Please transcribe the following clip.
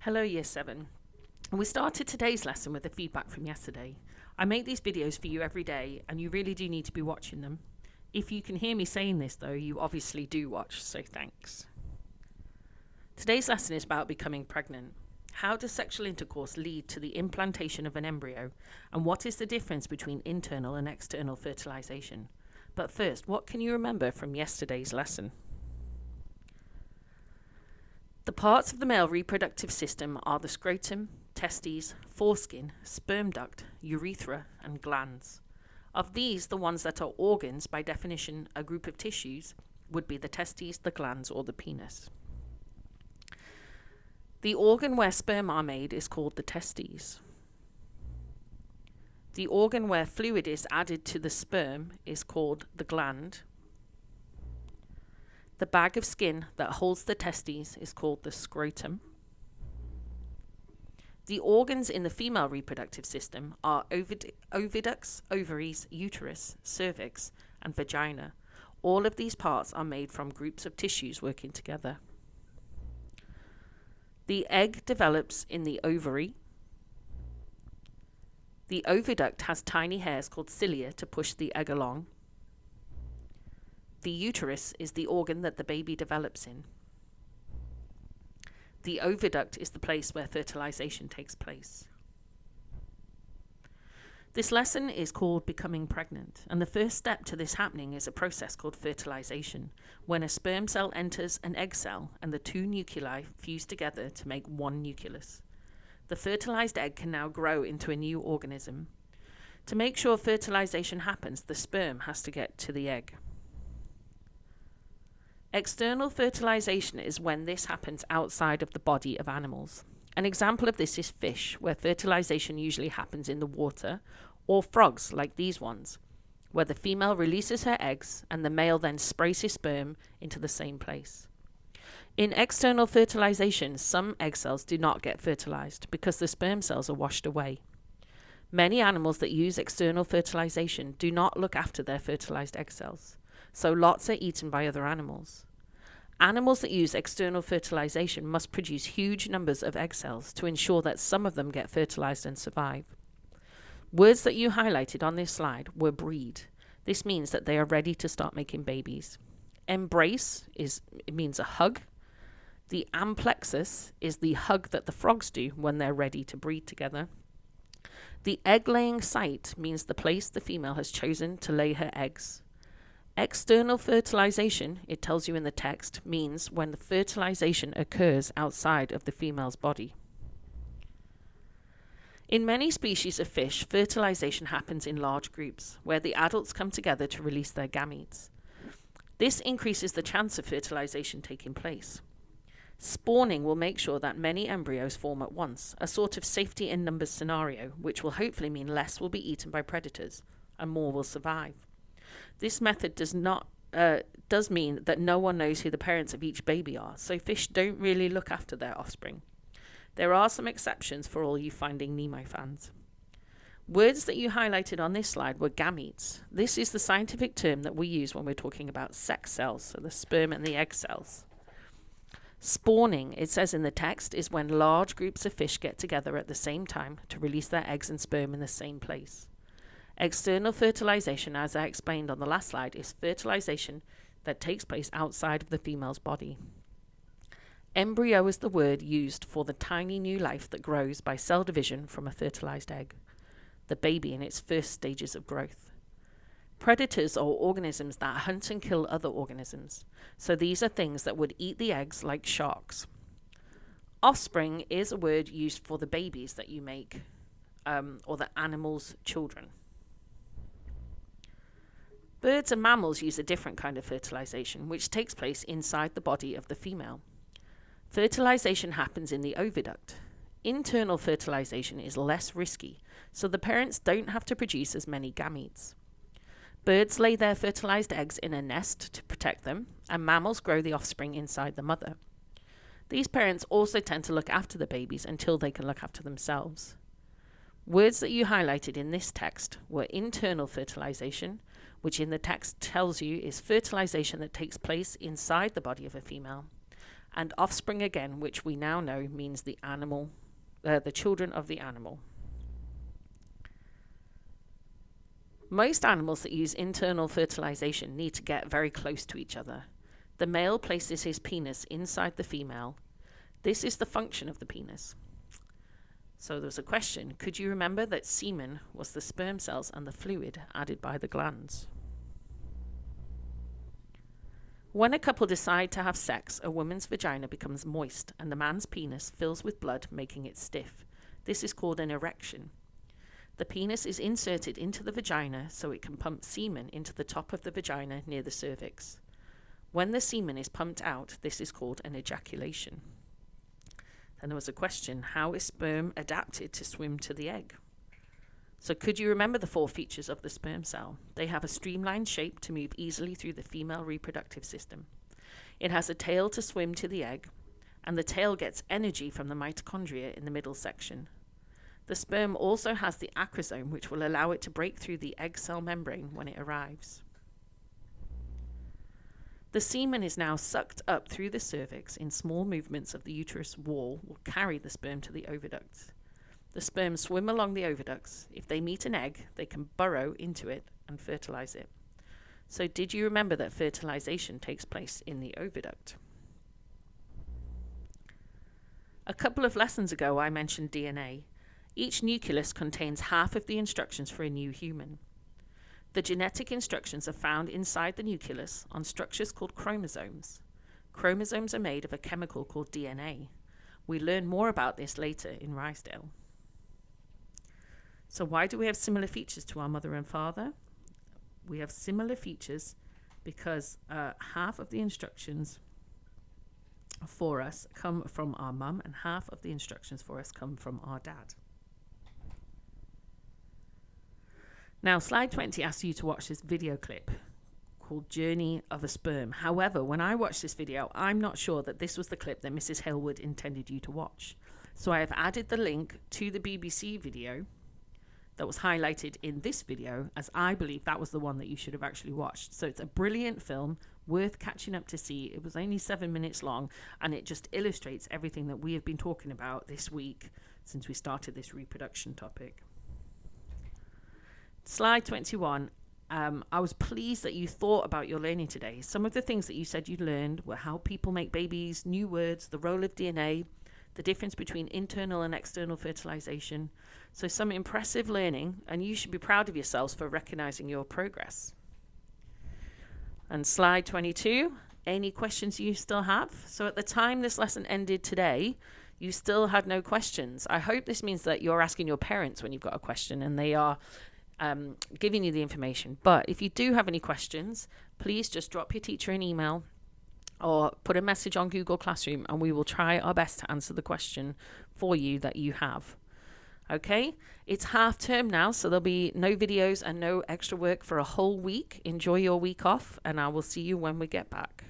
Hello Year 7. We started today's lesson with the feedback from yesterday. I make these videos for you every day and you really do need to be watching them. If you can hear me saying this though, you obviously do watch, so thanks. Today's lesson is about becoming pregnant. How does sexual intercourse lead to the implantation of an embryo, and what is the difference between internal and external fertilization? But first, what can you remember from yesterday's lesson? The parts of the male reproductive system are the scrotum, testes, foreskin, sperm duct, urethra, and glands. Of these, the ones that are organs, by definition a group of tissues, would be the testes, the glands, or the penis. The organ where sperm are made is called the testes. The organ where fluid is added to the sperm is called the gland. The bag of skin that holds the testes is called the scrotum. The organs in the female reproductive system are oviducts, ovaries, uterus, cervix, and vagina. All of these parts are made from groups of tissues working together. The egg develops in the ovary. The oviduct has tiny hairs called cilia to push the egg along. The uterus is the organ that the baby develops in. The oviduct is the place where fertilization takes place. This lesson is called Becoming Pregnant, and the first step to this happening is a process called fertilization, when a sperm cell enters an egg cell and the two nuclei fuse together to make one nucleus. The fertilized egg can now grow into a new organism. To make sure fertilization happens, the sperm has to get to the egg. External fertilization is when this happens outside of the body of animals. An example of this is fish, where fertilization usually happens in the water, or frogs like these ones, where the female releases her eggs and the male then sprays his sperm into the same place. In external fertilization, some egg cells do not get fertilized because the sperm cells are washed away. Many animals that use external fertilization do not look after their fertilized egg cells, so lots are eaten by other animals. Animals that use external fertilization must produce huge numbers of egg cells to ensure that some of them get fertilized and survive. Words that you highlighted on this slide were breed. This means that they are ready to start making babies. Embrace means a hug. The amplexus is the hug that the frogs do when they're ready to breed together. The egg-laying site means the place the female has chosen to lay her eggs. External fertilization, it tells you in the text, means when the fertilization occurs outside of the female's body. In many species of fish, fertilization happens in large groups, where the adults come together to release their gametes. This increases the chance of fertilization taking place. Spawning will make sure that many embryos form at once, a sort of safety in numbers scenario, which will hopefully mean less will be eaten by predators and more will survive. This method does mean that no one knows who the parents of each baby are, so fish don't really look after their offspring. There are some exceptions for all you Finding Nemo fans. Words that you highlighted on this slide were gametes. This is the scientific term that we use when we're talking about sex cells, so the sperm and the egg cells. Spawning, it says in the text, is when large groups of fish get together at the same time to release their eggs and sperm in the same place. External fertilization, as I explained on the last slide, is fertilization that takes place outside of the female's body. Embryo is the word used for the tiny new life that grows by cell division from a fertilized egg, the baby in its first stages of growth. Predators are organisms that hunt and kill other organisms, so these are things that would eat the eggs like sharks. Offspring is a word used for the babies that you make, or the animal's children. Birds and mammals use a different kind of fertilization, which takes place inside the body of the female. Fertilization happens in the oviduct. Internal fertilization is less risky, so the parents don't have to produce as many gametes. Birds lay their fertilized eggs in a nest to protect them, and mammals grow the offspring inside the mother. These parents also tend to look after the babies until they can look after themselves. Words that you highlighted in this text were internal fertilization, which in the text tells you is fertilization that takes place inside the body of a female, and offspring again, which we now know means the children of the animal. Most animals that use internal fertilization need to get very close to each other. The male places his penis inside the female. This is the function of the penis. So there was a question, could you remember that semen was the sperm cells and the fluid added by the glands? When a couple decide to have sex, a woman's vagina becomes moist and the man's penis fills with blood, making it stiff. This is called an erection. The penis is inserted into the vagina so it can pump semen into the top of the vagina near the cervix. When the semen is pumped out, this is called an ejaculation. Then there was a question, how is sperm adapted to swim to the egg? So could you remember the 4 features of the sperm cell? They have a streamlined shape to move easily through the female reproductive system. It has a tail to swim to the egg, and the tail gets energy from the mitochondria in the middle section. The sperm also has the acrosome, which will allow it to break through the egg cell membrane when it arrives. The semen is now sucked up through the cervix in small movements of the uterus wall will carry the sperm to the oviducts. The sperm swim along the oviducts. If they meet an egg, they can burrow into it and fertilize it. So did you remember that fertilization takes place in the oviduct? A couple of lessons ago, I mentioned DNA. Each nucleus contains half of the instructions for a new human. The genetic instructions are found inside the nucleus on structures called chromosomes. Chromosomes are made of a chemical called DNA. We learn more about this later in Rysdale. So why do we have similar features to our mother and father? We have similar features because half of the instructions for us come from our mum and half of the instructions for us come from our dad. Now, slide 20 asks you to watch this video clip called Journey of a Sperm. However, when I watched this video, I'm not sure that this was the clip that Mrs. Hillwood intended you to watch. So I have added the link to the BBC video that was highlighted in this video, as I believe that was the one that you should have actually watched. So it's a brilliant film, worth catching up to see. It was only 7 minutes long, and it just illustrates everything that we have been talking about this week since we started this reproduction topic. Slide 21. I was pleased that you thought about your learning today. Some of the things that you said you learned were how people make babies, new words, the role of DNA, the difference between internal and external fertilization. So some impressive learning, and you should be proud of yourselves for recognizing your progress. And slide 22, any questions you still have? So at the time this lesson ended today, you still had no questions. I hope this means that you're asking your parents when you've got a question and they are giving you the information. But if you do have any questions, please just drop your teacher an email or put a message on Google Classroom and we will try our best to answer the question for you that you have. Okay, it's half term now, so there'll be no videos and no extra work for a whole week. Enjoy your week off, and I will see you when we get back.